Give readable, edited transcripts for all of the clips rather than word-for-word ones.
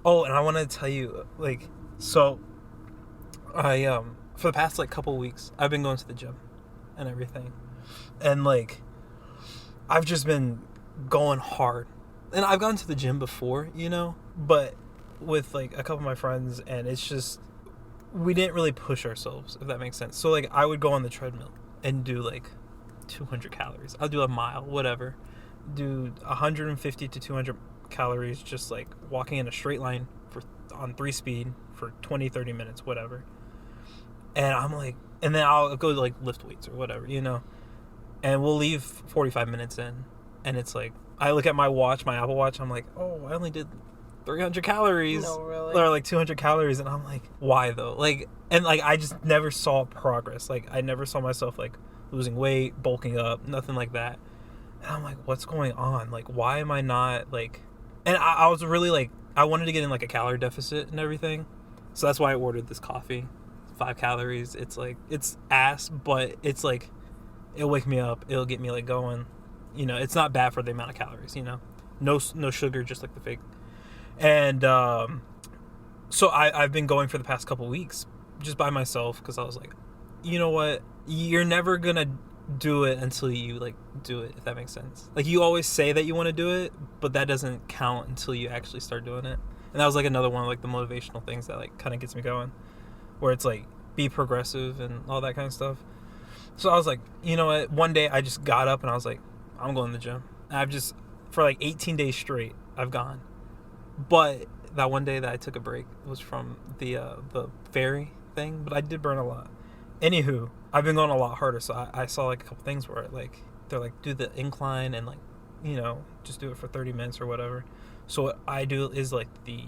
Oh, and I wanted to tell you, like, so I for the past like couple weeks, I've been going to the gym and everything, and like I've just been going hard, and I've gone to the gym before, but with like a couple of my friends, and it's just we didn't really push ourselves, if that makes sense. So like I would go on the treadmill and do like 200 calories. I'll do a mile, whatever. Do 150 to 200 calories just like walking in a straight line on 3 speed for 20, 30 minutes, whatever. And I'm like, and then I'll go like lift weights or whatever, and we'll leave 45 minutes in, and it's like I look at my watch, my Apple Watch, I'm like, oh, I only did 300 calories. No, really? Or like 200 calories, and I'm like, why though? Like, and like I just never saw progress. Like I never saw myself like losing weight, bulking up, nothing like that. And I'm like, what's going on? Like, why am I not like? And I was really like, I wanted to get in like a calorie deficit and everything, so that's why I ordered this coffee. 5 calories. It's like, it's ass, but it's like, it'll wake me up. It'll get me like going. It's not bad for the amount of calories. No sugar, just like the fake. And so I've been going for the past couple weeks just by myself, because I was like, you know what? You're never gonna do it until you like do it, if that makes sense. Like you always say that you want to do it, but that doesn't count until you actually start doing it. And that was like another one of like the motivational things that like kind of gets me going, where it's like be progressive and all that kind of stuff. So I was like, you know what? One day I just got up and I was like, I'm going to the gym. And I've just, for like 18 days straight, I've gone. But that one day that I took a break was from the ferry thing, but I did burn a lot. Anywho, I've been going a lot harder, so I saw like a couple things where like they're like do the incline and like just do it for 30 minutes or whatever. So what I do is like the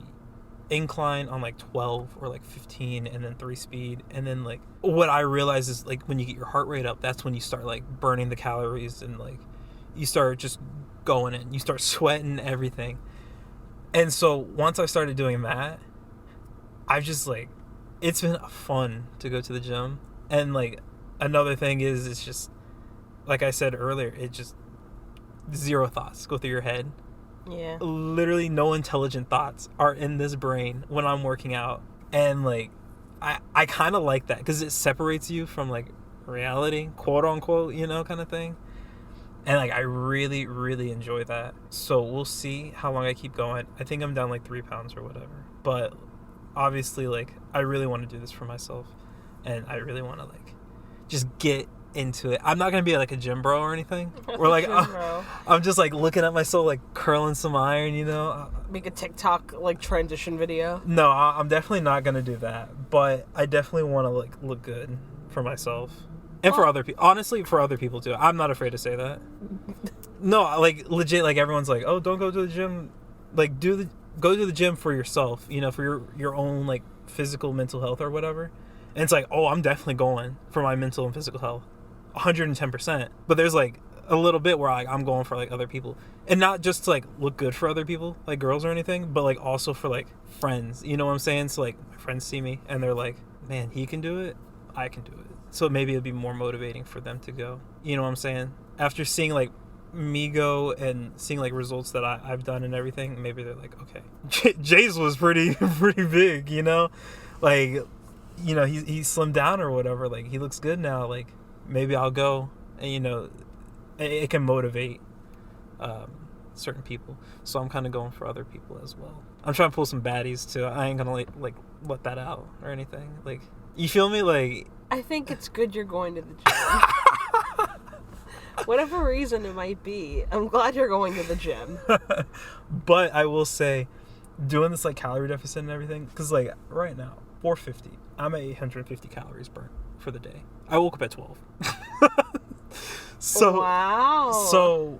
incline on like 12 or like 15, and then 3 speed, and then like what I realize is like when you get your heart rate up, that's when you start like burning the calories, and like you start just going in, you start sweating everything. And so once I started doing that, I've just like, it's been fun to go to the gym. And like another thing is, it's just like I said earlier, it just zero thoughts go through your head. Yeah. Literally no intelligent thoughts are in this brain when I'm working out. And like I kind of like that, because it separates you from like reality, quote unquote, kind of thing. And like I really, really enjoy that. So we'll see how long I keep going. I think I'm down like 3 pounds or whatever. But obviously, like, I really want to do this for myself, and I really want to like just get into it. I'm not gonna be like a gym bro or anything. Or like I'm just like looking at myself like curling some iron, Make a TikTok like transition video. No, I'm definitely not gonna do that. But I definitely want to like look good for myself. And for other people, honestly, for other people too. I'm not afraid to say that. No, like legit, like everyone's like, oh, don't go to the gym. Like go to the gym for yourself, for your own like physical, mental health or whatever. And it's like, oh, I'm definitely going for my mental and physical health, 110%. But there's like a little bit where like I'm going for like other people, and not just to like look good for other people, like girls or anything, but like also for like friends. You know what I'm saying? So like my friends see me and they're like, man, he can do it, I can do it. So maybe it'd be more motivating for them to go. You know what I'm saying? After seeing like me go and seeing like results that I've done and everything, maybe they're like, okay, Jace was pretty big, like, he slimmed down or whatever. Like he looks good now. Like maybe I'll go, and it can motivate certain people. So I'm kind of going for other people as well. I'm trying to pull some baddies too. I ain't gonna like let that out or anything. Like, you feel me? Like, I think it's good you're going to the gym. Whatever reason it might be, I'm glad you're going to the gym. But I will say, doing this like calorie deficit and everything, because like right now, 450, I'm at 850 calories burnt for the day. I woke up at 12. Wow. So,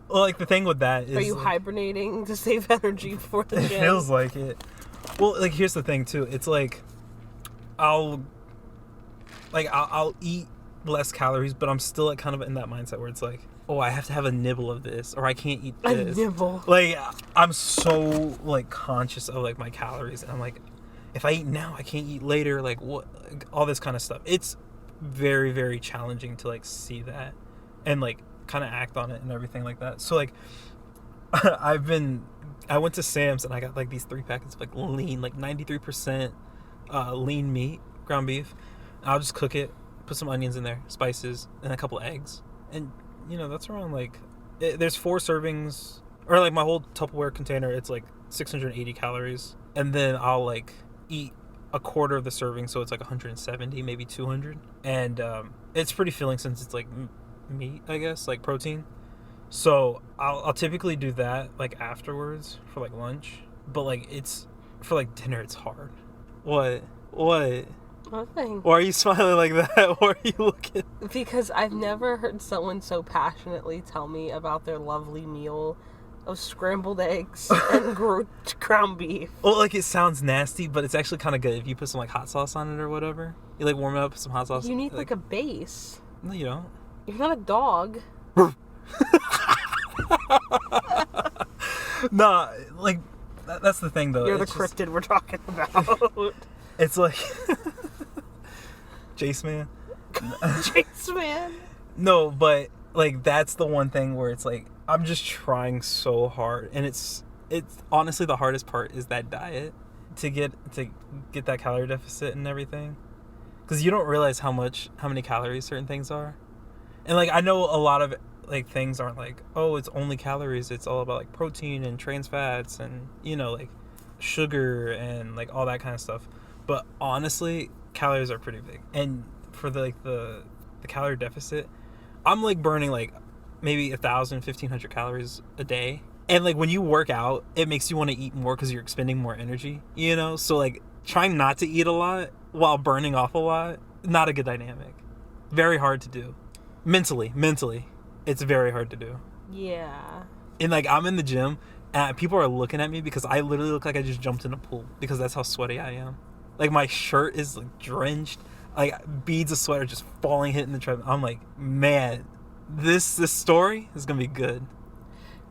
like, the thing with that is, are you like, hibernating to save energy for the gym? It feels like it. Well, like, here's the thing too. It's like I'll eat less calories, but I'm still like kind of in that mindset where it's like, oh, I have to have a nibble of this, or I can't eat this. A nibble. Like, I'm so like conscious of like my calories, and I'm like, if I eat now, I can't eat later. Like, what? Like, all this kind of stuff. It's very, very challenging to like see that and like kind of act on it and everything like that. So like, I went to Sam's and I got like these 3 packets of like lean, like 93% lean meat, ground beef. I'll just cook it, put some onions in there, spices, and a couple eggs. And, that's around like, there's 4 servings, or like my whole Tupperware container, it's like 680 calories. And then I'll like eat a quarter of the serving, so it's like 170, maybe 200. And it's pretty filling since it's like meat, I guess, like protein. So I'll typically do that like afterwards for like lunch, but like it's for like dinner it's hard. What? Nothing. Why are you smiling like that? Why are you looking? Because I've never heard someone so passionately tell me about their lovely meal of scrambled eggs and ground beef. Well, like it sounds nasty, but it's actually kind of good if you put some like hot sauce on it or whatever. You like warm it up with some hot sauce. You need like a base. No, you don't. You're not a dog. Nah, like that's the thing though. You're the cryptid we're talking about. It's like Jace man. Jace man. No, but like that's the one thing where it's like I'm just trying so hard, and it's honestly the hardest part is that diet to get that calorie deficit and everything, because you don't realize how many calories certain things are. And like I know a lot of like things aren't like, oh, it's only calories, it's all about like protein and trans fats and like sugar and like all that kind of stuff. But honestly, calories are pretty big. And for the calorie deficit, I'm like burning like maybe 1,000-1,500 calories a day. And like when you work out, it makes you want to eat more because you're expending more energy, so like trying not to eat a lot while burning off a lot, not a good dynamic. Very hard to do. Mentally, it's very hard to do. Yeah. And like I'm in the gym and people are looking at me because I literally look like I just jumped in a pool because that's how sweaty I am. Like my shirt is like drenched, like beads of sweat are just falling, hitting the treadmill. I'm like, man, this story is gonna be good.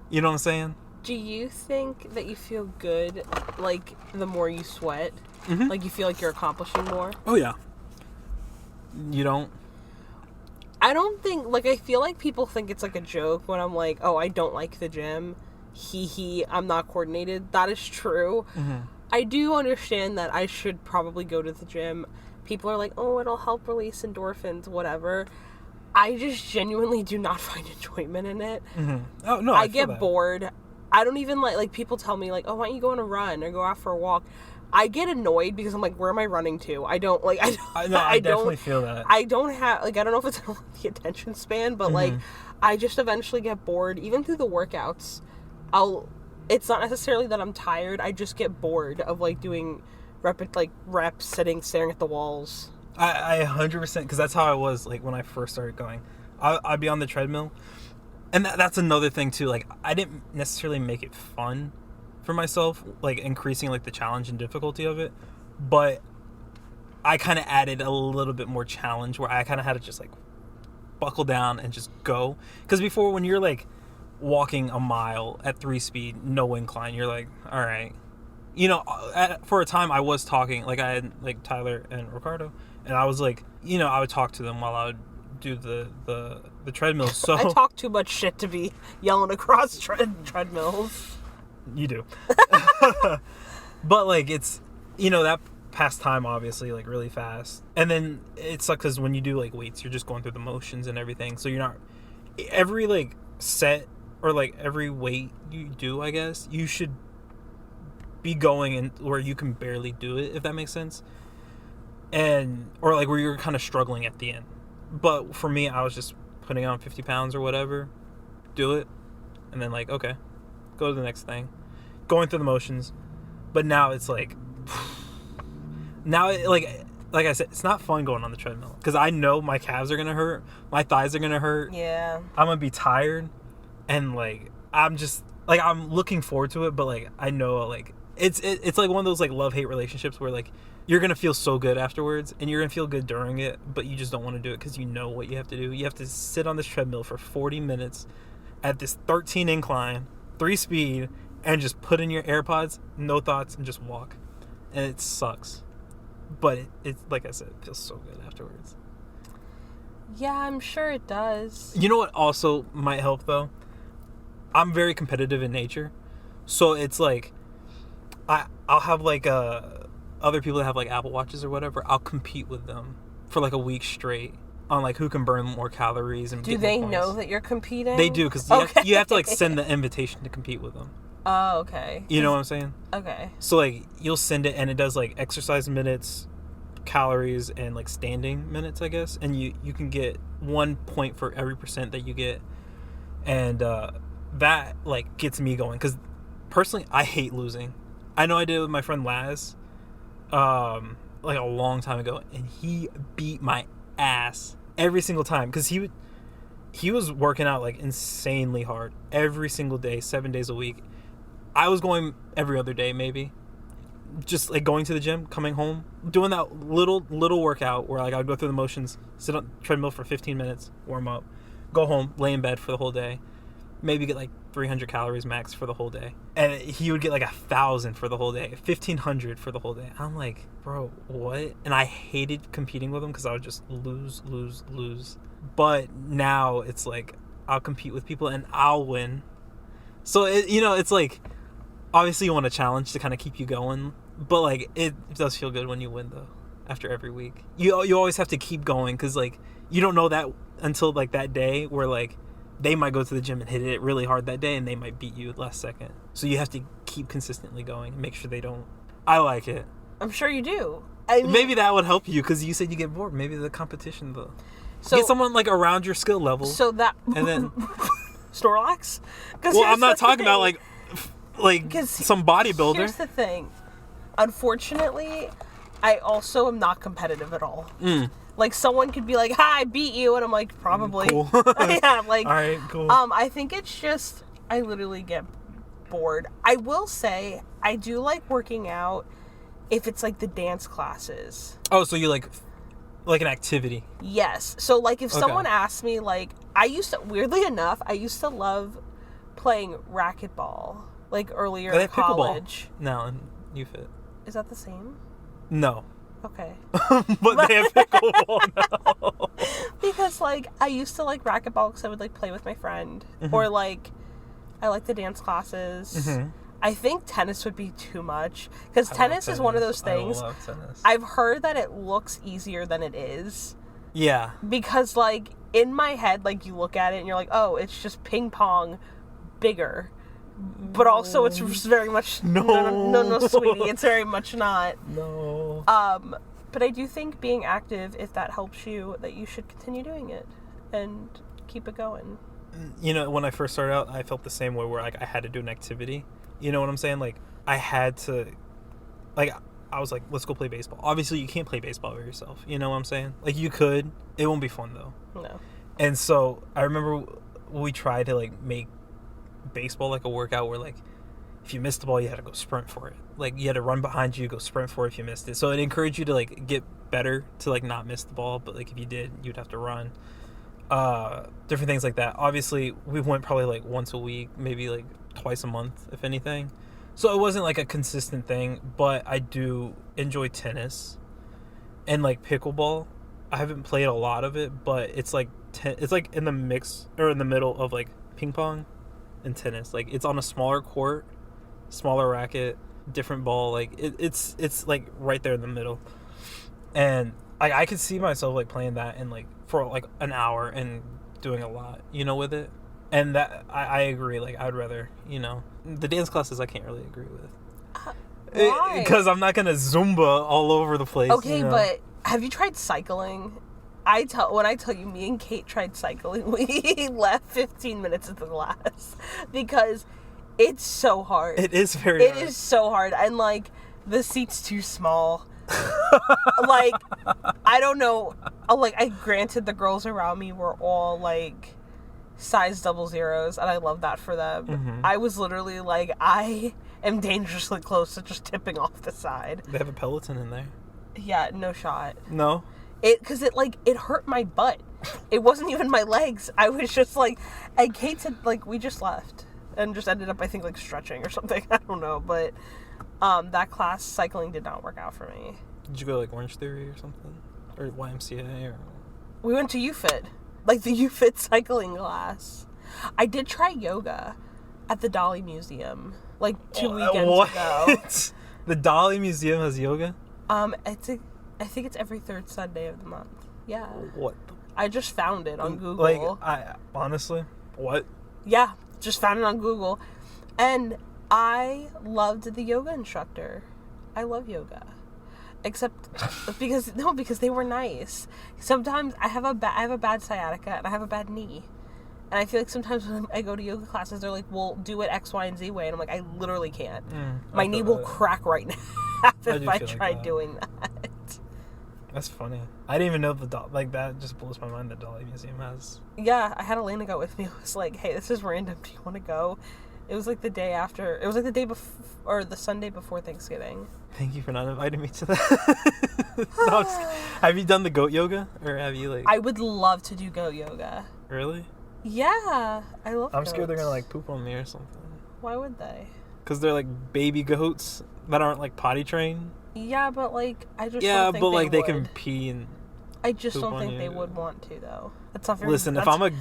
You know what I'm saying? Do you think that you feel good like the more you sweat? Mm-hmm. Like you feel like you're accomplishing more? Oh yeah. You don't? I don't think, like, I feel like people think it's like a joke when I'm like, oh, I don't like the gym. I'm not coordinated. That is true. Mm-hmm. I do understand that I should probably go to the gym. People are like, oh, it'll help release endorphins, whatever. I just genuinely do not find enjoyment in it. Mm-hmm. Oh, no, I get bored. I don't even like people tell me like, oh, why don't you go on a run or go out for a walk? I get annoyed because I'm like, where am I running to? I definitely feel that. I don't have, like, I don't know if it's the attention span, but, like, I just eventually get bored. Even through the workouts, it's not necessarily that I'm tired. I just get bored of, like, doing reps, sitting, staring at the walls. I 100%, because that's how I was, like, when I first started going. I'd be on the treadmill. And that's another thing, too. Like, I didn't necessarily make it fun for myself, like increasing like the challenge and difficulty of it, but I kind of added a little bit more challenge where I kind of had to just like buckle down and just go. Because before, when you're like walking a mile at 3 speed, no incline, you're like, all right, for a time I was talking, like I had like Tyler and Ricardo, and I was like, I would talk to them while I would do the treadmill. So I talk too much shit to be yelling across treadmills. You do. But like it's that past time obviously like really fast, and then it sucks because when you do like weights, you're just going through the motions and everything, so you're not every like set or like every weight you do, I guess you should be going in where you can barely do it, if that makes sense, or like where you're kind of struggling at the end. But for me, I was just putting on 50 pounds or whatever, do it, and then like, okay, go to the next thing, going through the motions. But now it's like, like I said, it's not fun going on the treadmill because I know my calves are gonna hurt, my thighs are gonna hurt, yeah, I'm gonna be tired, and like I'm just like I'm looking forward to it, but like I know like it's like one of those like love-hate relationships where like you're gonna feel so good afterwards and you're gonna feel good during it, but you just don't want to do it because you know what you have to do. You have to sit on this treadmill for 40 minutes at this 13 incline, 3 speed, and just put in your AirPods, no thoughts, and just walk. And it sucks. But it's like I said, it feels so good afterwards. Yeah, I'm sure it does. You know what also might help, though? I'm very competitive in nature, so it's like I'll have like other people that have like Apple Watches or whatever. I'll compete with them for like a week straight on like who can burn more calories and Do get they more know points. that you're competing? They do, because you have to like send the invitation to compete with them. Oh, okay. You know what I'm saying? Okay. So like you'll send it and it does like exercise minutes, calories, and like standing minutes, I guess, and you can get 1 point for every percent that you get, and that like gets me going, because personally I hate losing. I know I did it with my friend Laz like a long time ago, and he beat my ass every single time, because he was working out like insanely hard every single day, 7 days a week. I was going every other day, maybe, just like going to the gym, coming home, doing that little workout where like I'd go through the motions, sit on the treadmill for 15 minutes, warm up, go home, lay in bed for the whole day, maybe get like 300 calories max for the whole day, and he would get like 1,000 for the whole day, 1,500 for the whole day. I'm like, bro, what? And I hated competing with him because I would just lose. But now it's like I'll compete with people and I'll win. So it's like, obviously you want a challenge to kind of keep you going, but like it does feel good when you win though. After every week, you always have to keep going, because like you don't know that until like that day where like they might go to the gym and hit it really hard that day and they might beat you last second. So you have to keep consistently going, make sure they don't. I like it. I'm sure you do. Maybe that would help you, because you said you get bored. Maybe the competition though. So, get someone like around your skill level. So that and then Snorlax. Well, I'm not talking about like some bodybuilder. Here's the thing. Unfortunately, I also am not competitive at all. Like someone could be like, "Hi, I beat you," and I'm like, "Probably." Cool. Yeah, like. All right, cool. I think it's just I literally get bored. I will say I do like working out if it's like the dance classes. Oh, so you like an activity? Yes. So like if someone asked me, like I used to, weirdly enough, I used to love playing racquetball like earlier in college. No, and UFit. Is that the same? No. Okay. But they have pickleball now. Because like I used to like racquetball because I would like play with my friend, or like I like the dance classes. I think tennis would be too much, because tennis is one of those things. I love tennis. I've heard that it looks easier than it is. Yeah. Because like in my head, like you look at it and you're like, oh, it's just ping pong bigger. But also it's very much no, sweetie, it's very much not. No. But I do think being active, if that helps you, that you should continue doing it and keep it going. You know, when I first started out, I felt the same way, where like I had to do an activity. You know what I'm saying? Like I had to, like I was like, let's go play baseball. Obviously, you can't play baseball by yourself. You know what I'm saying? Like you could. It won't be fun though. No. And so I remember we tried to like make baseball like a workout where like if you missed the ball you had to go sprint for it, like you had to run behind you, go sprint for it if you missed it. So it encouraged you to like get better to like not miss the ball, but like if you did, you'd have to run. Different things like that. Obviously we went probably like once a week, maybe like twice a month if anything, so it wasn't like a consistent thing. But I do enjoy tennis and like pickleball. I haven't played a lot of it, but it's like it's like in the mix or in the middle of like ping pong and tennis. Like it's on a smaller court, smaller racket, different ball. Like it's like right there in the middle, and I could see myself like playing that and like for like an hour and doing a lot, you know, with it. And that I agree. Like I'd rather, you know, the dance classes I can't really agree with. Why? Because I'm not gonna Zumba all over the place. Okay, you know? but have you tried cycling? When I tell you, me and Kate tried cycling, we left 15 minutes into the class because it's so hard. It is very hard. It is so hard, and like the seat's too small. Like I don't know. Like granted, the girls around me were all like size 00s, and I love that for them. I was literally like, I am dangerously close to just tipping off the side. They have a Peloton in there. Yeah, no shot. No. Because it hurt my butt. It wasn't even my legs. I was just like, and Kate said like we just left and just ended up I think like stretching or something. I don't know, but that class cycling did not work out for me. Did you go like Orange Theory or something, or YMCA or? We went to UFit, like the UFit cycling class. I did try yoga. At the Dolly Museum, like 2 weekends ago. The Dolly Museum has yoga? I think it's every third Sunday of the month. Yeah. What? I just found it on Google. Like, I honestly, what? Yeah, just found it on Google. And I loved the yoga instructor. I love yoga. Except because they were nice. Sometimes I have a bad sciatica and I have a bad knee. And I feel like sometimes when I go to yoga classes, they're like, well, do it X, Y, and Z way. And I'm like, I literally can't. My knee will crack right now if I try doing that. That's funny. I didn't even know that just blows my mind that Dolly Museum has. Yeah, I had Elena go with me. I was like, hey, this is random. Do you want to go? It was like the day after. It was like the day before, or the Sunday before Thanksgiving. Thank you for not inviting me to that. No, have you done the goat yoga? Or have you, like... I would love to do goat yoga. Really? Yeah, I love I'm scared they're gonna, like, poop on me or something. Why would they? Because they're, like, baby goats that aren't, like, potty trained. Yeah, but, like, I just don't think but, like, they can pee and I just don't think they would want to, though. That's not very... Listen, if I'm a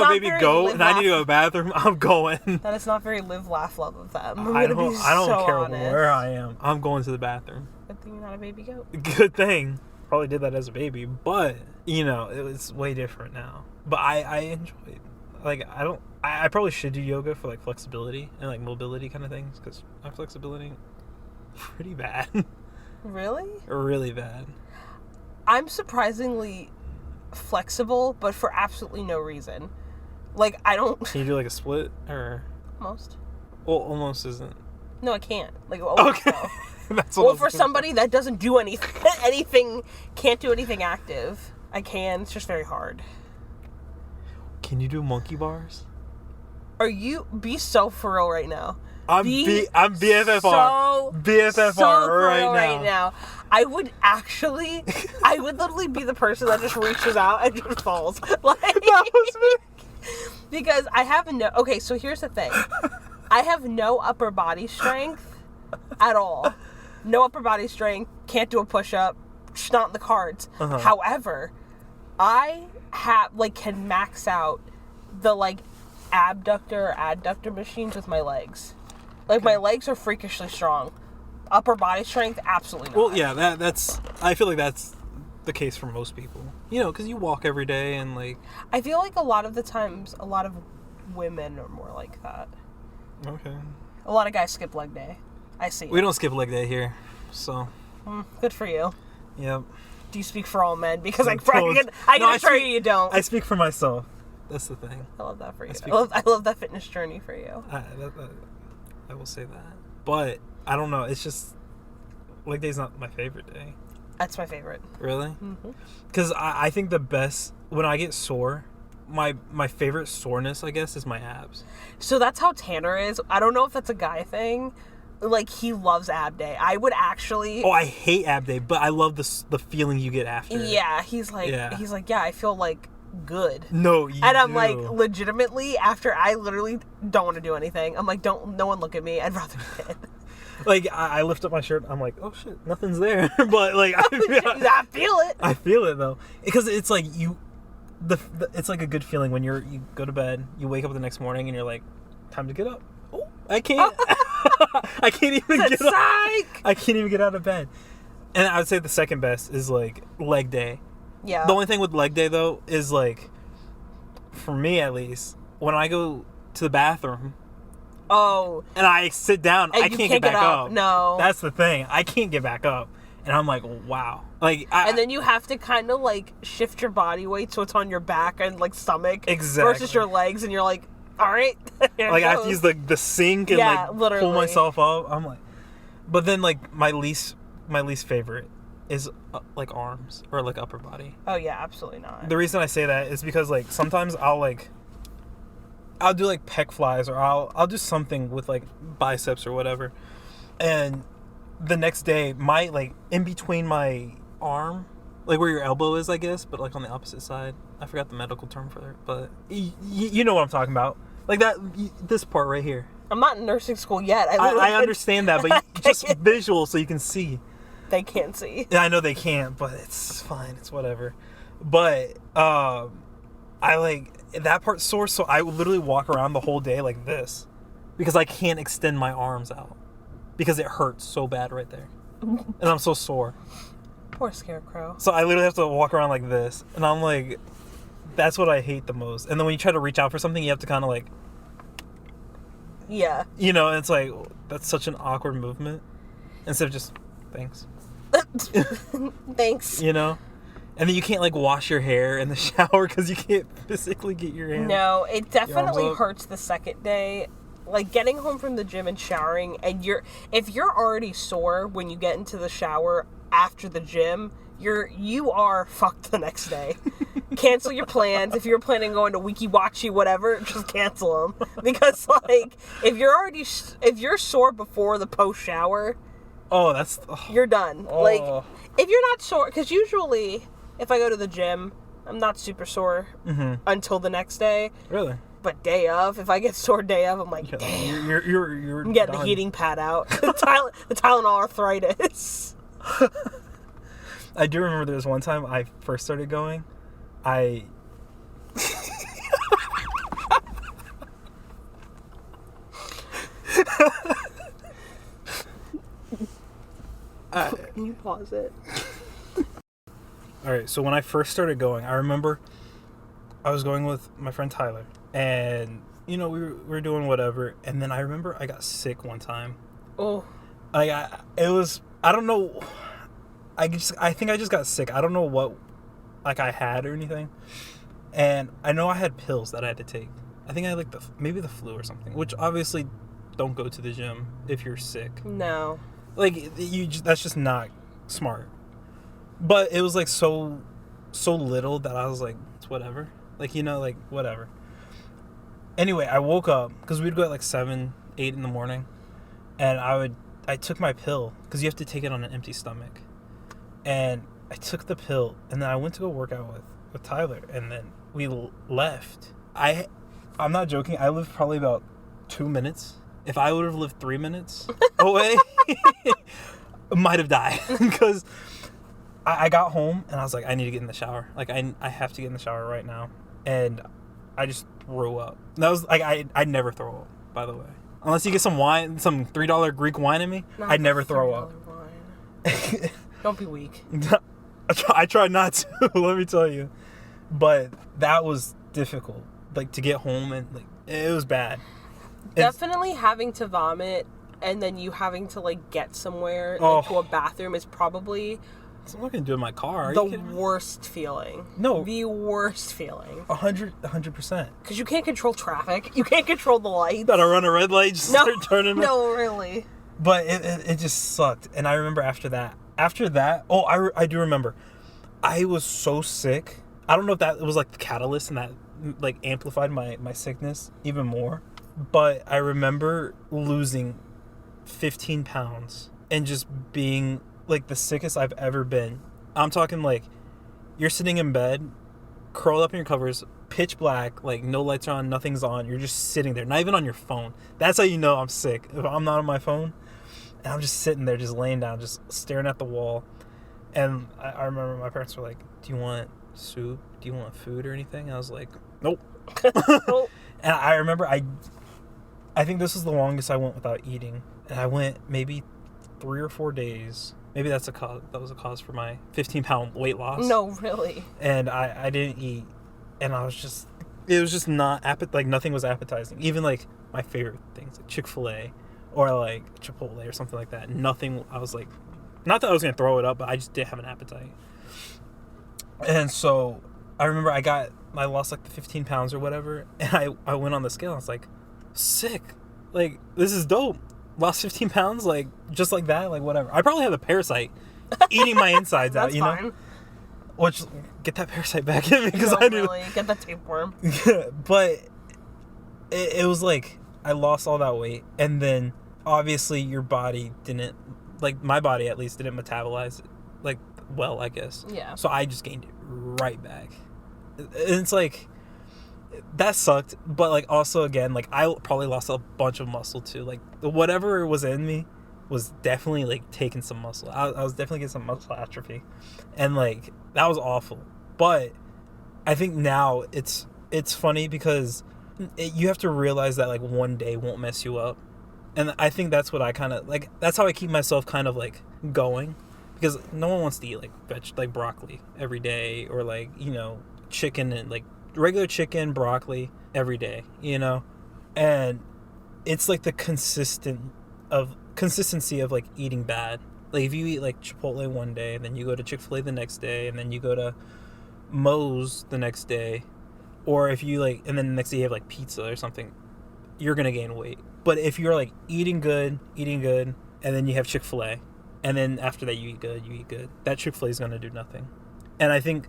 baby goat and I need to go to the bathroom, I'm going. That is not very live, laugh, love of them. I don't care where I am. I'm going to the bathroom. Good thing you're not a baby goat. Good thing. Probably did that as a baby, but, you know, it's way different now. But I enjoy it. Like, I probably should do yoga for, like, flexibility and, like, mobility kind of things, because my flexibility pretty bad. Really? Really bad. I'm surprisingly flexible, but for absolutely no reason. Like, I don't... Can you do, like, a split, or... Almost. Well, almost isn't. No, I can't. Like, almost, okay. No. That's what for somebody that doesn't do anything, can't do anything active, I can. It's just very hard. Can you do monkey bars? Be so for real right now. I'm BFFR. BFFR right now. I would literally be the person that just reaches out and just falls. Like, that was me. Because I have okay, so here's the thing. I have no upper body strength at all. No upper body strength. Can't do a push-up. Just not in the cards. Uh-huh. However, I can max out the, like, abductor or adductor machines with my legs. Like, my legs are freakishly strong. Upper body strength, absolutely not. Well, yeah, I feel like that's the case for most people. You know, because you walk every day and, like... I feel like a lot of the times, a lot of women are more like that. Okay. A lot of guys skip leg day. I see. We don't skip leg day here, so... Good for you. Yep. Do you speak for all men? Because I can assure you don't. I speak for myself. That's the thing. I love that for you. I love that fitness journey for you. I will say that. But, I don't know. It's just... leg day's not my favorite day. That's my favorite. Really? Mm-hmm. Because I think the best... when I get sore... My favorite soreness, I guess, is my abs. So that's how Tanner is. I don't know if that's a guy thing. Like, he loves ab day. I would actually... Oh, I hate ab day, but I love the feeling you get after. Yeah, he's like, I feel, like, good. No, you And I'm like, legitimately, after I literally don't want to do anything. I'm like, no one look at me. I'd rather be dead. Like, I lift up my shirt. I'm like, oh, shit, nothing's there. But, like... I feel it. I feel it, though. Because it's like, it's like a good feeling when you go to bed, you wake up the next morning, and you're like, time to get up. Oh, I can't. I can't even get up. I can't even get out of bed. And I would say the second best is, like, leg day. Yeah. The only thing with leg day, though, is, like, for me at least, when I go to the bathroom. Oh. And I sit down, I can't get back up. No. That's the thing. I can't get back up. And I'm like, wow. Like, and then you have to kind of, like, shift your body weight so it's on your back and, like, stomach. Exactly. Versus your legs, and you're like, all right. Like, I have to use the sink and, literally pull myself up. I'm like... But then, like, my least favorite is, like, arms or, like, upper body. Oh, yeah, absolutely not. The reason I say that is because, like, sometimes I'll do, like, pec flies, or I'll do something with, like, biceps or whatever. And the next day, like, in between my arm, like, where your elbow is, I guess, but, like, on the opposite side. I forgot the medical term for it, but you know what I'm talking about. Like, this part right here. I'm not in nursing school yet. I understand that, but just visual so you can see. They can't see. Yeah, I know they can't, but it's fine. It's whatever. But I, like, that part's sore, so I would literally walk around the whole day like this. because I can't extend my arms out because it hurts so bad right there. And I'm so sore. Poor Scarecrow. So I literally have to walk around like this. And I'm like, that's what I hate the most. And then when you try to reach out for something, you have to kind of like... Yeah. You know, it's like, that's such an awkward movement. Instead of just, thanks. Thanks. You know? And then you can't like wash your hair in the shower because you can't physically get your hands. No, it definitely hurts the second day. Like getting home from the gym and showering, and if you're already sore when you get into the shower after the gym, you are fucked the next day. Cancel your plans. If you're planning on going to Wiki Watchy, whatever, just cancel them. Because like if you're sore before the post shower, you're done. Like if you're not sore, because usually if I go to the gym, I'm not super sore until the next day. Really? But day of, if I get sore day of, I'm like, damn. You're I'm getting done. the heating pad out. the Tylenol arthritis. I do remember there was one time I first started going. Can you pause it? Alright, so when I first started going, I remember I was going with my friend Tyler. And, you know, we were doing whatever. And then I remember I got sick one time. Oh. I don't know. I think I just got sick. I don't know what, like, I had or anything. And I know I had pills that I had to take. I think I had, like, maybe the flu or something. Which, obviously, don't go to the gym if you're sick. No. Like, that's just not smart. But it was, like, so little that I was like, it's whatever. Like, you know, like, whatever. Anyway, I woke up, because we'd go at, like, 7, 8 in the morning. And I took my pill, because you have to take it on an empty stomach. And I took the pill, and then I went to go work out with Tyler, and then we left. I'm not joking, I lived probably about 2 minutes. If I would have lived 3 minutes away, I might have died. Because I got home, and I was like, I need to get in the shower. Like, I have to get in the shower right now. And I just threw up. That was, like, I never throw up, by the way. Unless you get some wine, some $3 Greek wine in me, I'd never throw up. Don't be weak. I tried not to, let me tell you. But that was difficult. Like, to get home, and, like, it was bad. Definitely having to vomit and then you having to, like, get somewhere, like, to a bathroom is probably... I'm not going to do it in my car. The worst feeling. No. The worst feeling. 100%. Because you can't control traffic. You can't control the lights. Gotta run a red light, just start turning. No, really. But it just sucked. And I remember after that, I do remember. I was so sick. I don't know if that was like the catalyst and that like amplified my sickness even more. But I remember losing 15 pounds and just being like the sickest I've ever been. I'm talking like you're sitting in bed, curled up in your covers, pitch black, like no lights are on, nothing's on. You're just sitting there, not even on your phone. That's how you know I'm sick. If I'm not on my phone, and I'm just sitting there, just laying down, just staring at the wall. And I remember my parents were like, "Do you want soup? Do you want food or anything?" And I was like, "Nope." Nope. And I remember I think this was the longest I went without eating, and I went maybe 3 or 4 days. Maybe that's a cause. That was a cause for my 15-pound weight loss. No, really. And I didn't eat, and it was just not like nothing was appetizing. Even like my favorite things, like Chick-fil-A or like Chipotle or something like that. Nothing. I was like, not that I was gonna throw it up, but I just didn't have an appetite. And so I remember I lost like the 15 pounds or whatever, and I went on the scale. And I was like, sick. Like, this is dope. Lost 15 pounds, like, just like that, like, whatever. I probably had a parasite eating my insides out, you know? Fine. Which, get that parasite back in me, because No, I knew. really. Get that tapeworm. But it was like, I lost all that weight, and then, obviously, your body didn't, like, my body, at least, didn't metabolize it, like, well, I guess. Yeah. So I just gained it right back. And it's like... that sucked, but like also again, like I probably lost a bunch of muscle too. Like whatever was in me was definitely like taking some muscle. I was definitely getting some muscle atrophy, and like that was awful. But I think now it's funny because you have to realize that like one day won't mess you up. And I think that's what I kind of like, that's how I keep myself kind of like going, because no one wants to eat like broccoli every day, or like, chicken, and like regular chicken, broccoli every day, and it's like the consistency of like eating bad. Like if you eat like Chipotle one day, and then you go to Chick-fil-A the next day, and then you go to Moe's the next day, or if you like, and then the next day you have like pizza or something, you're gonna gain weight. But if you're like eating good, and then you have Chick-fil-A, and then after that you eat good, that Chick-fil-A is gonna do nothing. And I think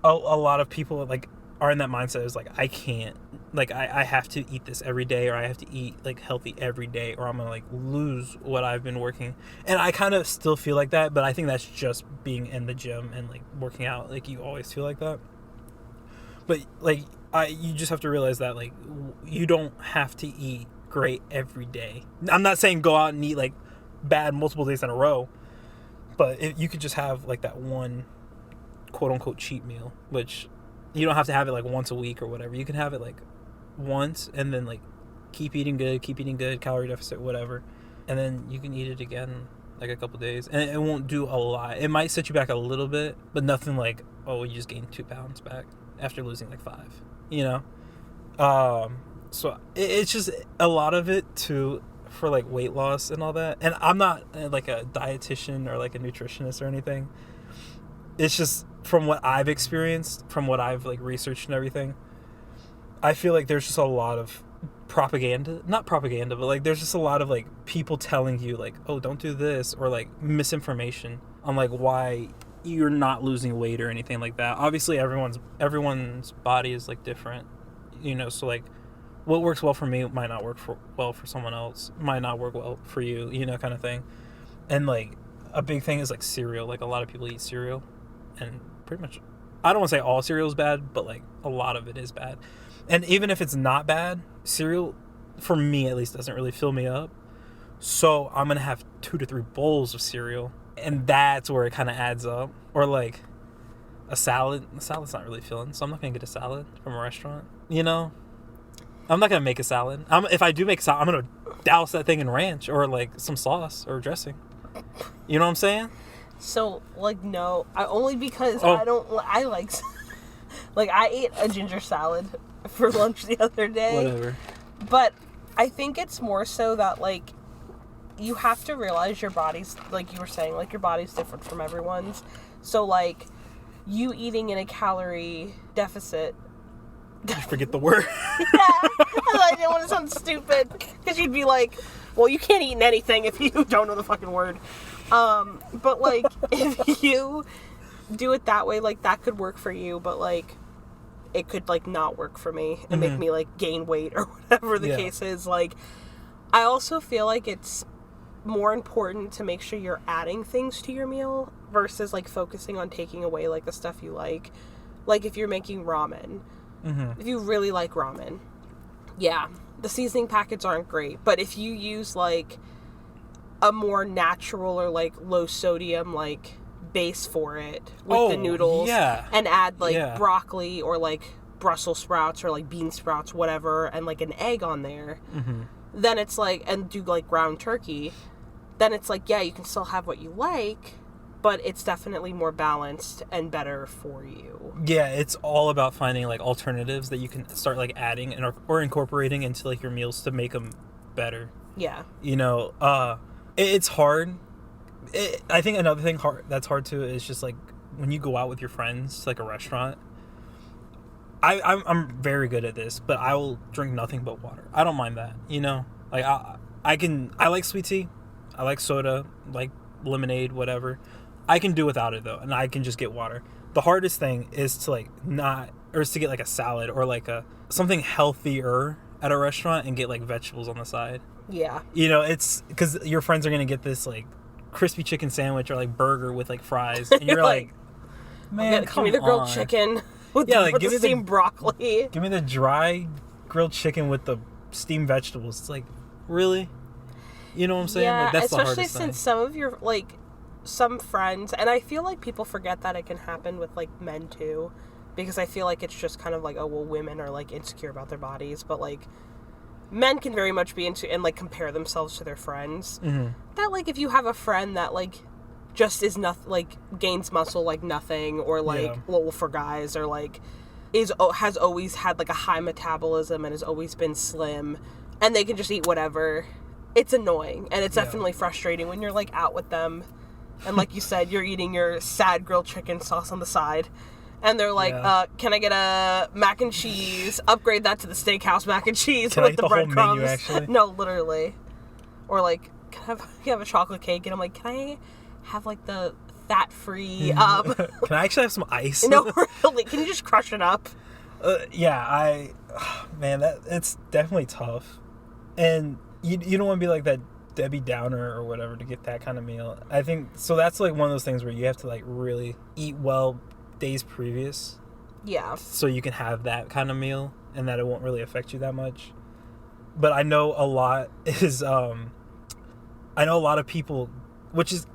a lot of people like are in that mindset, is like, I can't, like I have to eat this every day, or I have to eat like healthy every day, or I'm gonna like lose what I've been working. And I kind of still feel like that, but I think that's just being in the gym and like working out. Like you always feel like that. But like you just have to realize that like you don't have to eat great every day. I'm not saying go out and eat like bad multiple days in a row, but if you could just have like that one quote unquote cheat meal, which you don't have to have it like once a week or whatever. You can have it like once, and then like keep eating good, calorie deficit, whatever, and then you can eat it again like a couple days, and it won't do a lot. It might set you back a little bit, but nothing like, oh, you just gained 2 pounds back after losing like 5, so it's just a lot of it too for like weight loss and all that. And I'm not like a dietitian or like a nutritionist or anything. It's just from what I've experienced, from what I've like researched and everything, I feel like there's just a lot of not propaganda, but like there's just a lot of like people telling you like, oh, don't do this, or like misinformation on like why you're not losing weight or anything like that. Obviously everyone's body is like different, so like what works well for me might not work well for someone else, might not work well for you, kind of thing. And like a big thing is like cereal. Like a lot of people eat cereal, and pretty much, I don't want to say all cereal is bad, but like a lot of it is bad. And even if it's not bad, cereal, for me at least, doesn't really fill me up. So I'm gonna have 2 to 3 bowls of cereal, and that's where it kind of adds up. Or like a salad. A salad's not really filling, so I'm not gonna get a salad from a restaurant. I'm not gonna make a salad. If I do make a salad, I'm gonna douse that thing in ranch or like some sauce or dressing. You know what I'm saying? So, like, no. Only because Oh. I like... Like, I ate a ginger salad for lunch the other day. Whatever. But I think it's more so that, like, you have to realize your body's... Like you were saying, like, your body's different from everyone's. So, like, you eating in a calorie deficit... Just forget the word. Yeah. I didn't want to sound stupid. Because you'd be like, well, you can't eat anything if you don't know the fucking word. But, like, if you do it that way, like, that could work for you, but, like, it could, like, not work for me and make me, like, gain weight or whatever the case is. Like, I also feel like it's more important to make sure you're adding things to your meal versus, like, focusing on taking away, like, the stuff you like. Like, if you're making ramen, if you really like ramen, yeah, the seasoning packets aren't great, but if you use, like, a more natural or like low sodium like base for it with the noodles, and add like broccoli or like Brussels sprouts or like bean sprouts, whatever, and like an egg on there, then it's like, and do like ground turkey, then it's like, yeah, you can still have what you like, but it's definitely more balanced and better for you. Yeah, it's all about finding like alternatives that you can start like adding or incorporating into like your meals to make them better. Yeah. It's hard. I think another thing that's hard too is just like when you go out with your friends to like a restaurant. I'm very good at this, but I will drink nothing but water. I don't mind that, Like I like sweet tea, I like soda, like lemonade, whatever. I can do without it though, and I can just get water. The hardest thing is to to get like a salad or like something healthier at a restaurant and get like vegetables on the side. Yeah. It's because your friends are gonna get this like crispy chicken sandwich or like burger with like fries, and you're like, man, give me the grilled chicken with the steamed broccoli. Give me the dry grilled chicken with the steamed vegetables. It's like, really? You know what I'm saying? Yeah, like, that's especially the hardest since thing. some of your some friends, and I feel like people forget that it can happen with like men too, because I feel like it's just kind of like, oh, well, women are, like, insecure about their bodies, but, like, men can very much be into, and, like, compare themselves to their friends. Mm-hmm. That, like, if you have a friend that, like, just is nothing, like, gains muscle like nothing, or, like, well, for guys, or, like, has always had, like, a high metabolism and has always been slim, and they can just eat whatever, it's annoying, and it's definitely frustrating when you're, like, out with them, and, like you said, you're eating your sad grilled chicken sauce on the side, and they're like, can I get a mac and cheese? Upgrade that to the steakhouse mac and cheese with the breadcrumbs. Actually? No, literally. Or, like, can I have a chocolate cake? And I'm like, can I have, like, the fat-free... Can I actually have some ice? No, really. Can you just crush it up? Man, it's definitely tough. And you don't want to be like that Debbie Downer or whatever to get that kind of meal. I think, so that's, like, one of those things where you have to, like, really eat well days previous. Yeah. So you can have that kind of meal and that it won't really affect you that much. But I know a lot is, I know a lot of people, which is,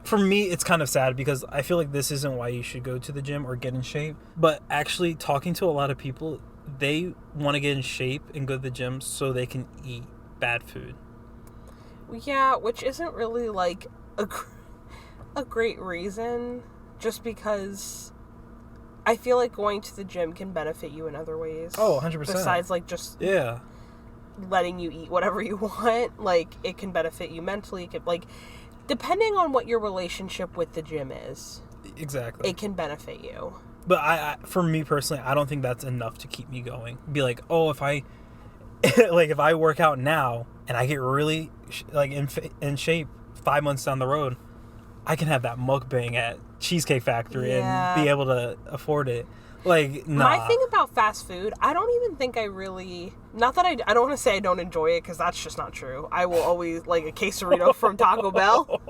for me, it's kind of sad because I feel like this isn't why you should go to the gym or get in shape. But actually talking to a lot of people, they want to get in shape and go to the gym so they can eat bad food. Yeah, which isn't really, like, a great reason, just because I feel like going to the gym can benefit you in other ways. Oh, 100%. Besides, like, just letting you eat whatever you want. Like, it can benefit you mentally. It can, like, depending on what your relationship with the gym is. Exactly. It can benefit you. But I for me personally, I don't think that's enough to keep me going. Be like, oh, if I if I work out now and I get really like in shape 5 months down the road, I can have that mukbang at Cheesecake Factory and be able to afford it. Like, nah. My thing about fast food, I don't even think I really... Not that I don't want to say I don't enjoy it, because that's just not true. I will always, like, a quesarito from Taco Bell.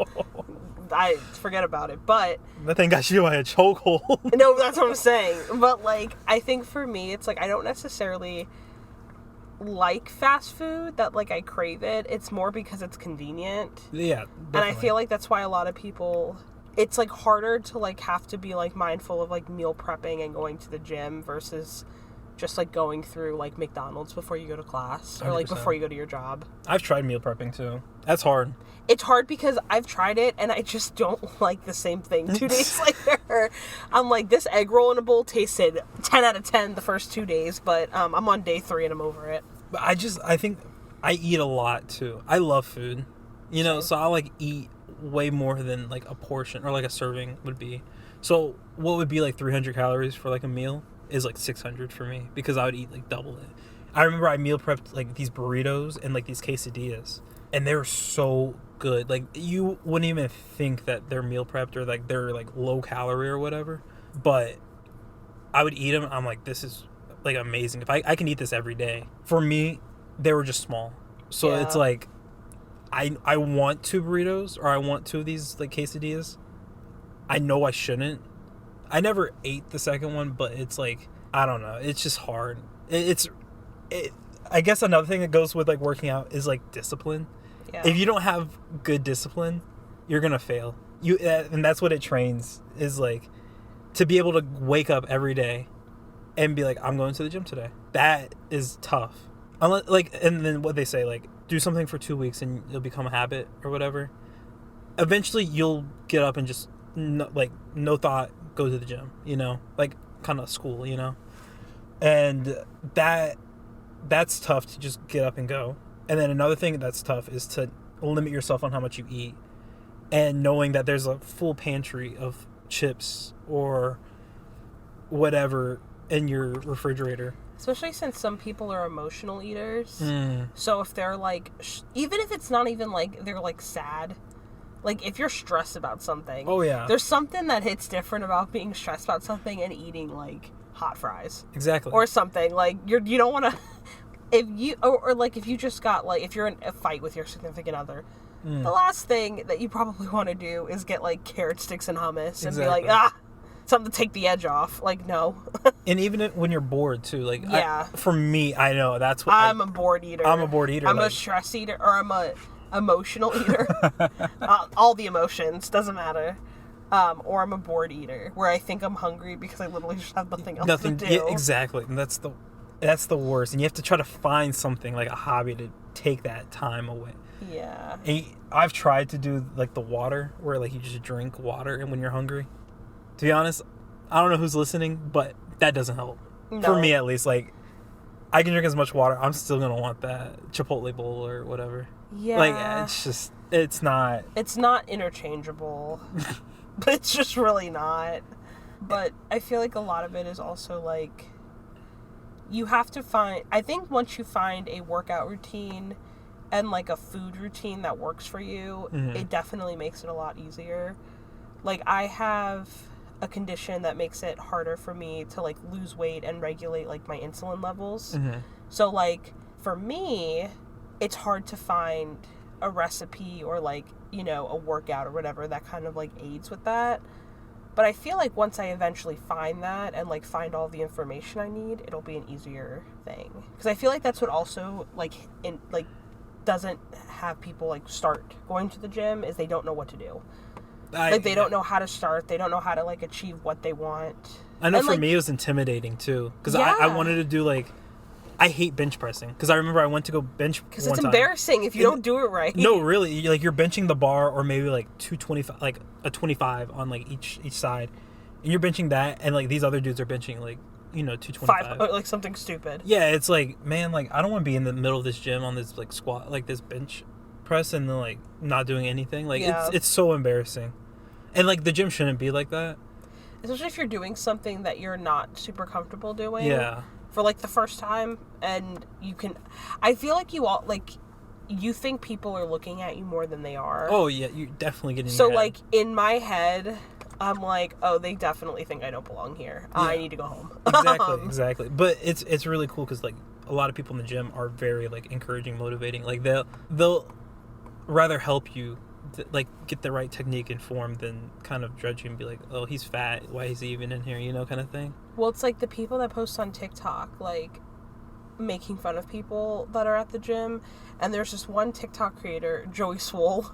I forget about it, but... That thing got you by a chokehold. No, that's what I'm saying. But, like, I think for me, it's like, I don't necessarily like fast food, that, like, I crave it. It's more because it's convenient. Yeah, definitely. And I feel like that's why a lot of people... It's, like, harder to, like, have to be, like, mindful of, like, meal prepping and going to the gym versus just, like, going through, like, McDonald's before you go to class or, like, 100%. Before you go to your job. I've tried meal prepping, too. That's hard. It's hard because I've tried it and I just don't like the same thing 2 days later. I'm like, this egg roll in a bowl tasted 10 out of 10 the first 2 days, but I'm on day 3 and I'm over it. But I think I eat a lot, too. I love food. You know, so I'll, like, eat way more than, like, a portion or, like, a serving would be. So what would be, like, 300 calories for, like, a meal is, like, 600 for me because I would eat, like, double it. I remember I meal prepped, like, these burritos and, like, these quesadillas, and they were so good. Like, you wouldn't even think that they're meal prepped or, like, they're, like, low calorie or whatever, but I would eat them. I'm like, this is, like, amazing. If I can eat this every day. For me, they were just small. So it's like, I want 2 burritos or I want 2 of these, like, quesadillas. I know I shouldn't. I never ate the second one, but it's like, I don't know. It's just hard. I guess another thing that goes with, like, working out is, like, discipline. Yeah. If you don't have good discipline, you're going to fail. And that's what it trains, is, like, to be able to wake up every day and be like, I'm going to the gym today. That is tough. Unless, like, and then what they say, like, do something for 2 weeks and you'll become a habit or whatever. Eventually you'll get up and just no thought go to the gym, you know, like kind of school, you know. And that's tough to just get up and go. And then another thing that's tough is to limit yourself on how much you eat, and knowing that there's a full pantry of chips or whatever in your refrigerator. Especially since some people are emotional eaters. So if they're like, even if it's not even like, they're like sad. Like if you're stressed about something. Oh yeah. There's something that hits different about being stressed about something and eating like hot fries. Exactly. Or something. Like you don't want to, if you, or like if you just got like, if you're in a fight with your significant other, the last thing that you probably want to do is get like carrot sticks and hummus and be like, something to take the edge off. Like, no. And even when you're bored too, like, yeah. For me, I know that's what I'm a bored eater. I'm a bored eater. I'm a stress eater, or I'm a emotional eater. All the emotions, doesn't matter. or I'm a bored eater, where I think I'm hungry because I literally just have nothing else to do. Yeah, exactly. And that's the worst. And you have to try to find something like a hobby to take that time away. Yeah. And I've tried to do like the water, where like you just drink water and when you're hungry. To be honest, I don't know who's listening, but that doesn't help. No. For me at least. Like, I can drink as much water, I'm still gonna want that Chipotle bowl or whatever. Yeah. Like, it's not. It's not interchangeable. But it's just really not. But I feel like a lot of it is also like, you have to find, I think once you find a workout routine and like a food routine that works for you, it definitely makes it a lot easier. Like, I have a condition that makes it harder for me to like lose weight and regulate like my insulin levels. So like for me, it's hard to find a recipe or like, you know, a workout or whatever that kind of like aids with that. But I feel like once I eventually find that and like find all the information I need, it'll be an easier thing. Because I feel like that's what also like doesn't have people like start going to the gym, is they don't know what to do. They don't know how to start. They don't know how to like achieve what they want. I know, and for me it was intimidating too, because I wanted to do like, I hate bench pressing, because I remember I went to go bench because it's embarrassing if you don't do it right. No, really, like you're benching the bar or maybe like 225, like a 25 on like each side, and you're benching that, and like these other dudes are benching like, you know, 225, like something stupid. Yeah, it's like, man, like I don't want to be in the middle of this gym on this like squat, like this bench press, and then like not doing anything. Like it's so embarrassing, and like the gym shouldn't be like that. Especially if you're doing something that you're not super comfortable doing. Yeah. For like the first time, and I feel like you think people are looking at you more than they are. Oh yeah, you're definitely getting. So like in my head, I'm like, oh, they definitely think I don't belong here. Yeah. I need to go home. Exactly. But it's really cool because like a lot of people in the gym are very like encouraging, motivating. Like they'll rather help you like get the right technique and form than kind of judge you and be like, oh, he's fat, why is he even in here, you know, kind of thing. Well, it's like the people that post on TikTok like making fun of people that are at the gym, and there's this one TikTok creator, Joey Swole.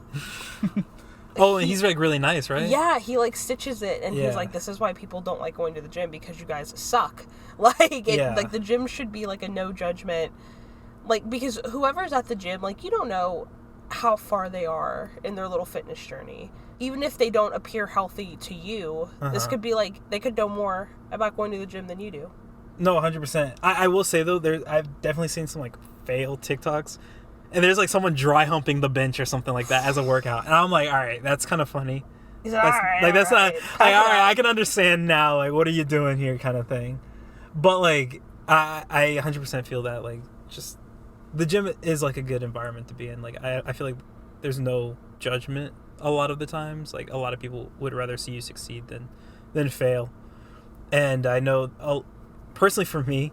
Oh, and he's like really nice, right? Yeah, he like stitches it, and he's like, this is why people don't like going to the gym, because you guys suck. Like like the gym should be like a no judgment, like, because whoever's at the gym, like, you don't know how far they are in their little fitness journey. Even if they don't appear healthy to you, this could be like, they could know more about going to the gym than you do. No, 100%. I will say though, I've definitely seen some like fail TikToks, and there's like someone dry humping the bench or something like that as a workout, and I'm like, all right, that's kind of funny. He's like, all right, not like, all right, I can understand now, like, what are you doing here, kind of thing. But like I 100% feel that like just the gym is like a good environment to be in. Like I feel like there's no judgment a lot of the times. Like a lot of people would rather see you succeed than fail. And I know personally for me,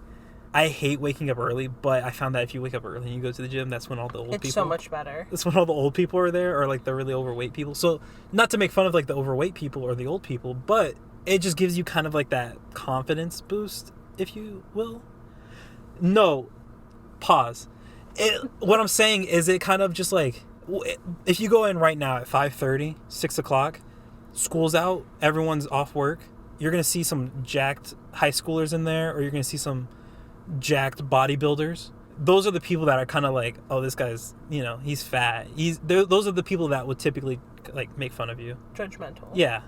I hate waking up early, but I found that if you wake up early and you go to the gym, that's when all the old people... It's so much better. That's when all the old people are there, or like the really overweight people. So not to make fun of like the overweight people or the old people, but it just gives you kind of like that confidence boost, if you will. No, pause. What I'm saying is it kind of just like, if you go in right now at 5:30, 6 o'clock, school's out, everyone's off work, you're going to see some jacked high schoolers in there, or you're going to see some jacked bodybuilders. Those are the people that are kind of like, oh, this guy's, you know, he's fat. Those are the people that would typically like make fun of you. Judgmental. Yeah.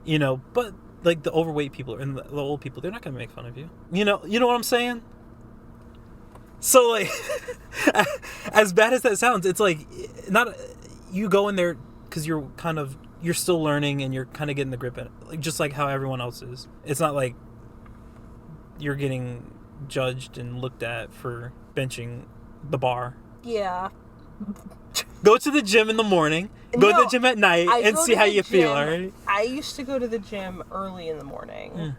You know, but like the overweight people and the old people, they're not going to make fun of you. You know what I'm saying? So like, as bad as that sounds, it's like, not, you go in there because you're still learning and you're kind of getting the grip in it, like just like how everyone else is. It's not like you're getting judged and looked at for benching the bar. Yeah. Go to the gym in the morning, go to the gym at night, and see how you feel, alright? I used to go to the gym early in the morning.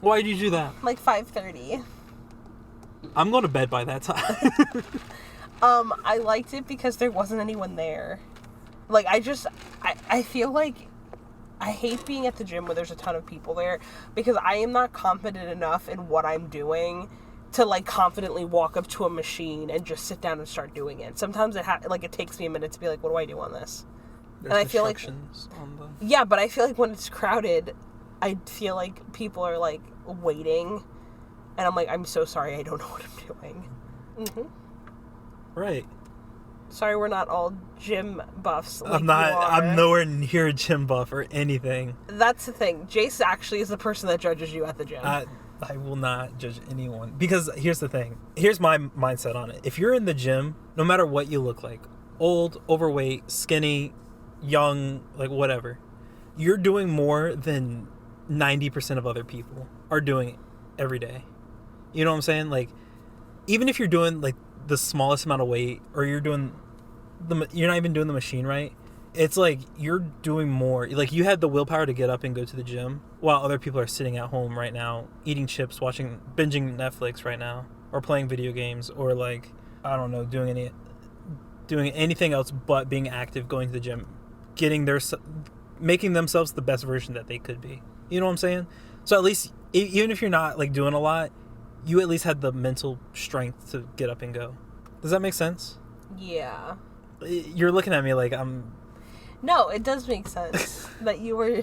Why did you do that? Like 5:30. I'm going to bed by that time. I liked it because there wasn't anyone there. Like, I feel like I hate being at the gym where there's a ton of people there, because I am not confident enough in what I'm doing to like confidently walk up to a machine and just sit down and start doing it. Sometimes it takes me a minute to be like, what do I do on this? There's and I feel like instructions on the... yeah, but I feel like when it's crowded, I feel like people are like waiting, and I'm like, I'm so sorry, I don't know what I'm doing. Right. Sorry, we're not all gym buffs. Like I'm not. You are. I'm nowhere near a gym buff or anything. That's the thing. Jace actually is the person that judges you at the gym. I will not judge anyone, because here's the thing. Here's my mindset on it. If you're in the gym, no matter what you look like, old, overweight, skinny, young, like whatever, you're doing more than 90% of other people are doing every day. You know what I'm saying? Like, even if you're doing like the smallest amount of weight, or you're not even doing the machine right, it's like you're doing more. Like, you had the willpower to get up and go to the gym, while other people are sitting at home right now eating chips, binging Netflix right now, or playing video games, or like, I don't know, doing anything else but being active, going to the gym, making themselves the best version that they could be. You know what I'm saying? So at least, even if you're not like doing a lot, you at least had the mental strength to get up and go. Does that make sense? Yeah. You're looking at me like I'm... No, it does make sense that you're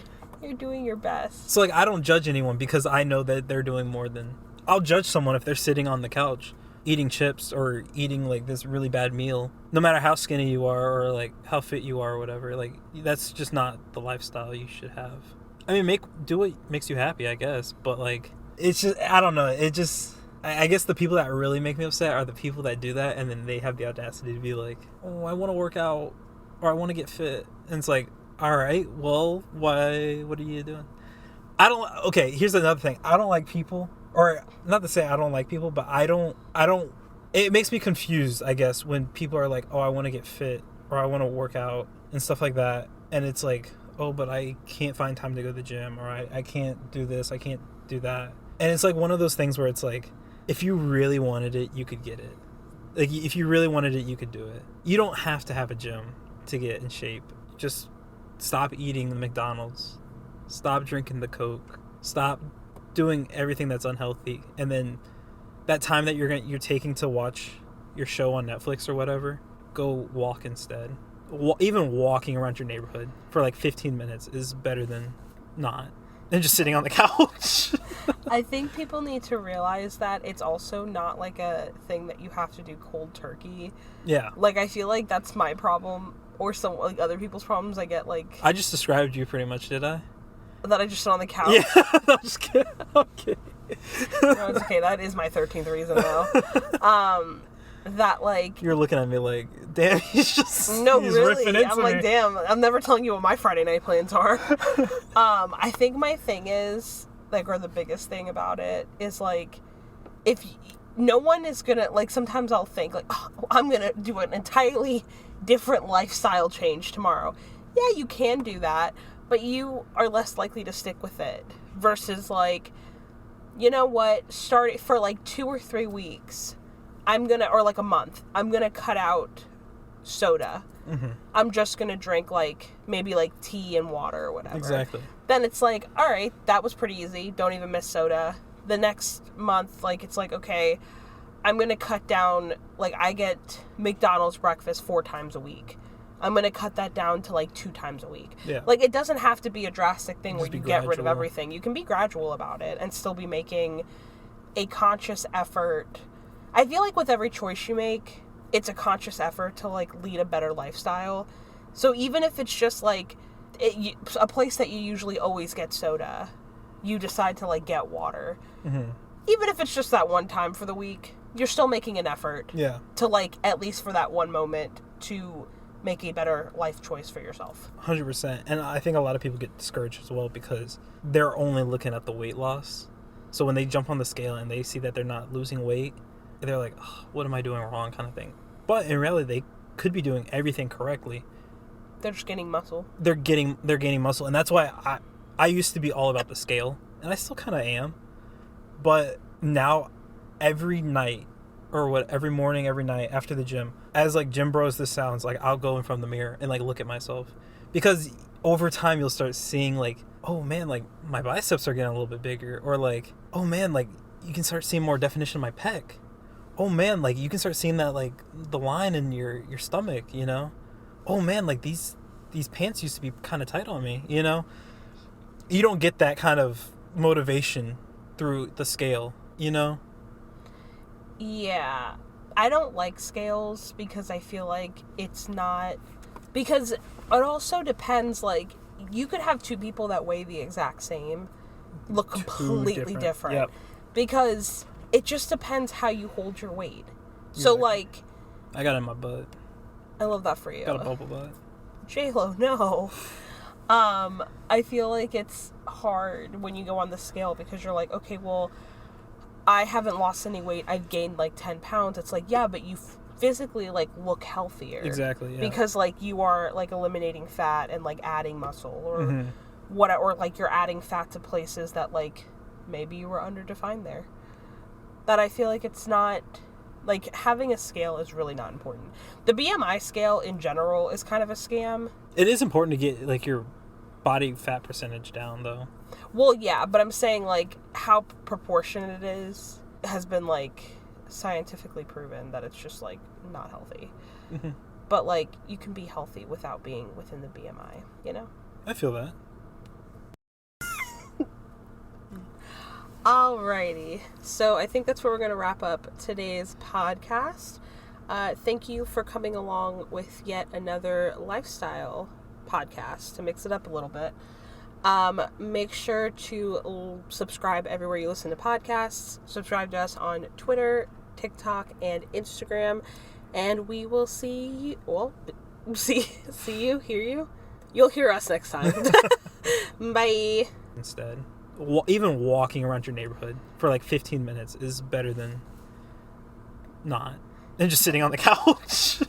doing your best. So like, I don't judge anyone because I know that they're doing more than... I'll judge someone if they're sitting on the couch eating chips or eating like this really bad meal, no matter how skinny you are or like how fit you are or whatever. Like, that's just not the lifestyle you should have. I mean, do what makes you happy, I guess, but like, it's just, I don't know. It just, I guess the people that really make me upset are the people that do that, and then they have the audacity to be like, oh, I want to work out, or I want to get fit. And it's like, all right, well, why? What are you doing? Okay, here's another thing. I don't like people, or not to say I don't like people, but I don't, it makes me confused, I guess, when people are like, oh, I want to get fit, or I want to work out, and stuff like that. And it's like, oh, but I can't find time to go to the gym, or I can't do this, I can't do that. And it's like one of those things where it's like, if you really wanted it, you could get it. Like, if you really wanted it, you could do it. You don't have to have a gym to get in shape. Just stop eating the McDonald's. Stop drinking the Coke. Stop doing everything that's unhealthy. And then that time that you're taking to watch your show on Netflix or whatever, go walk instead. Even walking around your neighborhood for like 15 minutes is better than not. And just sitting on the couch. I think people need to realize that it's also not like a thing that you have to do cold turkey. Yeah. Like, I feel like that's my problem, or some like other people's problems. I get like... I just described you pretty much, did I? That I just sit on the couch? Yeah, I'm just kidding. Okay. No, it's okay. That is my 13th reason now. That like... You're looking at me like, damn, he's really. ripping into I'm like, me. damn, I'm never telling you what my Friday night plans are. I think my thing is, like, or the biggest thing about it is, like, no one is gonna, like, sometimes I'll think, like, oh, I'm gonna do an entirely different lifestyle change tomorrow. Yeah, you can do that, but you are less likely to stick with it versus, like, you know what, start it for, like, 2 or 3 weeks. or like a month, I'm gonna cut out soda. Mm-hmm. I'm just gonna drink like maybe like tea and water or whatever. Exactly. Then it's like, all right, that was pretty easy. Don't even miss soda. The next month, like, it's like, okay, I'm gonna cut down, like, I get McDonald's breakfast 4 times a week. I'm gonna cut that down to like 2 times a week. Yeah. Like, it doesn't have to be a drastic thing where you get rid of gradual. everything. You can be gradual about it and still be making a conscious effort. I feel like with every choice you make, it's a conscious effort to, like, lead a better lifestyle. So even if it's just, like, a place that you usually always get soda, you decide to, like, get water. Mm-hmm. Even if it's just that one time for the week, you're still making an effort. Yeah. To, like, at least for that one moment, to make a better life choice for yourself. 100%. And I think a lot of people get discouraged as well because they're only looking at the weight loss. So when they jump on the scale and they see that they're not losing weight, they're like, oh, what am I doing wrong, kind of thing. But in reality, they could be doing everything correctly. They're just gaining muscle. They're gaining muscle. And that's why I used to be all about the scale. And I still kind of am. But now, every night, every morning, every night, after the gym, as, like, gym bro as this sounds, like, I'll go in front of the mirror and, like, look at myself. Because over time, you'll start seeing, like, oh, man, like, my biceps are getting a little bit bigger. Or, like, oh, man, like, you can start seeing more definition in my pec. Oh, man, like, you can start seeing that, like, the line in your stomach, you know? Oh, man, like, these these pants used to be kind of tight on me, you know? You don't get that kind of motivation through the scale, you know? Yeah. I don't like scales because I feel like it's not... Because it also depends, like, you could have two people that weigh the exact same, look completely different. Yep. Because it just depends how you hold your weight. So, like... I got it in my butt. I love that for you. Got a bubble butt. J-Lo, no. I feel like it's hard when you go on the scale because you're like, okay, well, I haven't lost any weight. I've gained like 10 pounds. It's like, yeah, but you physically like look healthier. Exactly, yeah. Because like you are like eliminating fat and like adding muscle or or like you're adding fat to places that like maybe you were underdefined there. That I feel like it's not... Like, having a scale is really not important. The BMI scale, in general, is kind of a scam. It is important to get, like, your body fat percentage down, though. Well, yeah, but I'm saying, like, how proportionate it is has been, like, scientifically proven that it's just, like, not healthy. Mm-hmm. But, like, you can be healthy without being within the BMI, you know? I feel that. Alrighty, so I think that's where we're going to wrap up today's podcast. Thank you for coming along with yet another lifestyle podcast to mix it up a little bit. Make sure to subscribe everywhere you listen to podcasts. Subscribe to us on Twitter, TikTok, and Instagram. And we will see you, hear you. You'll hear us next time. Bye. Instead. Even walking around your neighborhood for like 15 minutes is better than not. And just sitting on the couch.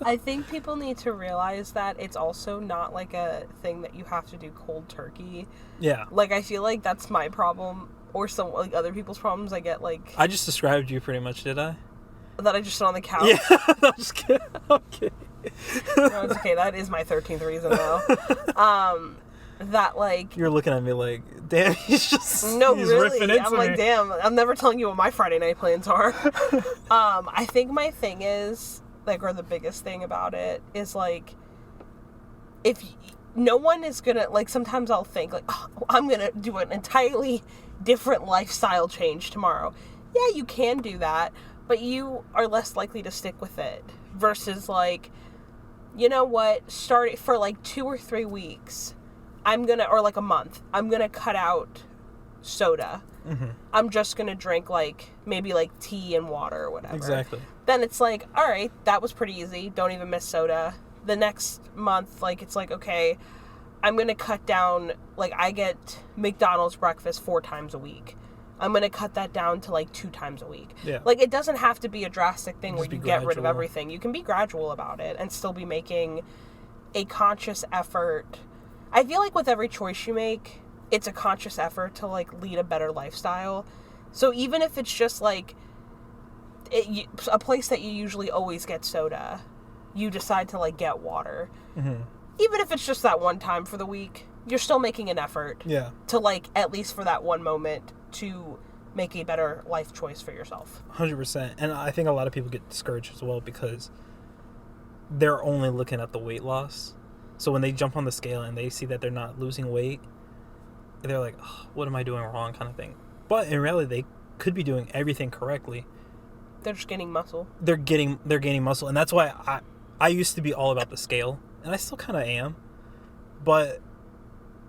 I think people need to realize that it's also not like a thing that you have to do cold turkey. Yeah. Like, I feel like that's my problem or some like other people's problems. I get like... I just described you pretty much, did I? That I just sit on the couch? Yeah. I'm just kidding. I'm kidding. No, it's okay. That is my 13th reason though. That like... You're looking at me like, damn, he's really. ripping into I'm like, me. damn, I'm never telling you what my Friday night plans are. I think my thing is, like, or the biggest thing about it is, like, if no one is gonna, like, sometimes I'll think, like, oh, I'm gonna do an entirely different lifestyle change tomorrow. Yeah, you can do that, but you are less likely to stick with it versus, like, you know what, start it for, like, 2 or 3 weeks. or like a month, I'm gonna cut out soda. Mm-hmm. I'm just gonna drink like maybe like tea and water or whatever. Exactly. Then it's like, all right, that was pretty easy. Don't even miss soda. The next month, like, it's like, okay, I'm gonna cut down, like, I get McDonald's breakfast 4 times a week. I'm gonna cut that down to like 2 times a week. Yeah. Like, it doesn't have to be a drastic thing where you get rid of gradual. everything. You can be gradual about it and still be making a conscious effort. I feel like with every choice you make, it's a conscious effort to, like, lead a better lifestyle. So even if it's just, like, a place that you usually always get soda, you decide to, like, get water. Mm-hmm. Even if it's just that one time for the week, you're still making an effort. Yeah. To, like, at least for that one moment, to make a better life choice for yourself. 100%. And I think a lot of people get discouraged as well because they're only looking at the weight loss. So when they jump on the scale and they see that they're not losing weight, they're like, oh, what am I doing wrong, kind of thing. But in reality, they could be doing everything correctly. They're just gaining muscle. They're gaining muscle. And that's why I used to be all about the scale. And I still kind of am. But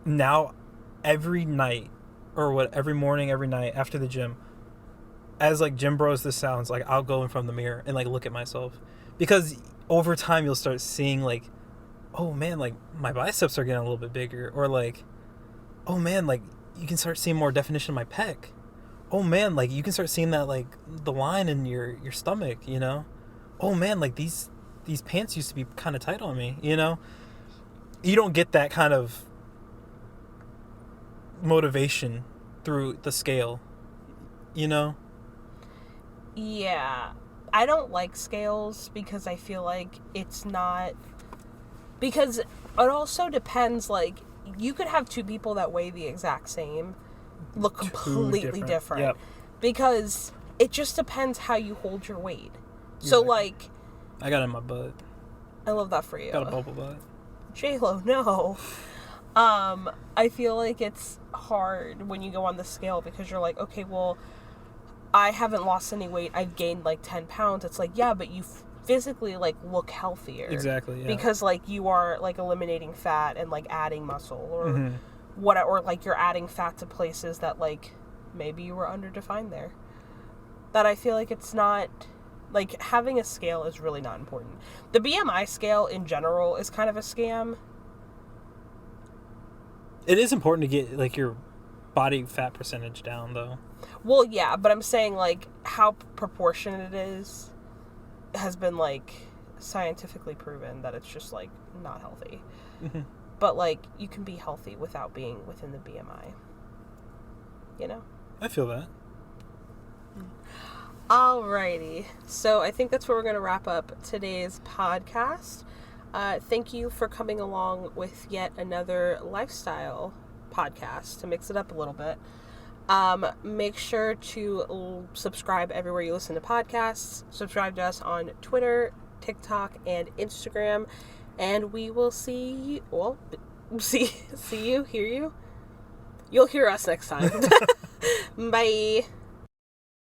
now, every night, every morning, every night after the gym, as like gym bros this sounds, like I'll go in front of the mirror and like look at myself. Because over time, you'll start seeing like, oh man, like my biceps are getting a little bit bigger, or like, oh man, like you can start seeing more definition in my pec. Oh man, like you can start seeing that, like the line in your stomach, you know. Oh man, like these pants used to be kind of tight on me, you know. You don't get that kind of motivation through the scale, you know. Yeah, I don't like scales because I feel like it's not... Because it also depends, like, you could have 2 people that weigh the exact same, look completely different. Yep. Because it just depends how you hold your weight. So, like... I got it in my butt. I love that for you. Got a bubble butt. J-Lo, no. I feel like it's hard when you go on the scale because you're like, okay, well, I haven't lost any weight. I've gained like 10 pounds. It's like, yeah, but you physically like look healthier. Exactly, yeah. Because like you are like eliminating fat and like adding muscle or what, or like you're adding fat to places that like maybe you were underdefined there. That I feel like it's not, like having a scale is really not important. The BMI scale in general is kind of a scam. It is important to get like your body fat percentage down though. Well, yeah, but I'm saying like how proportionate it is has been like scientifically proven that it's just like not healthy. But like you can be healthy without being within the BMI. You know? I feel that. Alrighty. So I think that's where we're going to wrap up today's podcast. Thank you for coming along with yet another lifestyle podcast to mix it up a little bit. Make sure to subscribe everywhere you listen to podcasts. Subscribe to us on Twitter, TikTok, and Instagram. And we will see you. Well, see you, hear you. You'll hear us next time. Bye.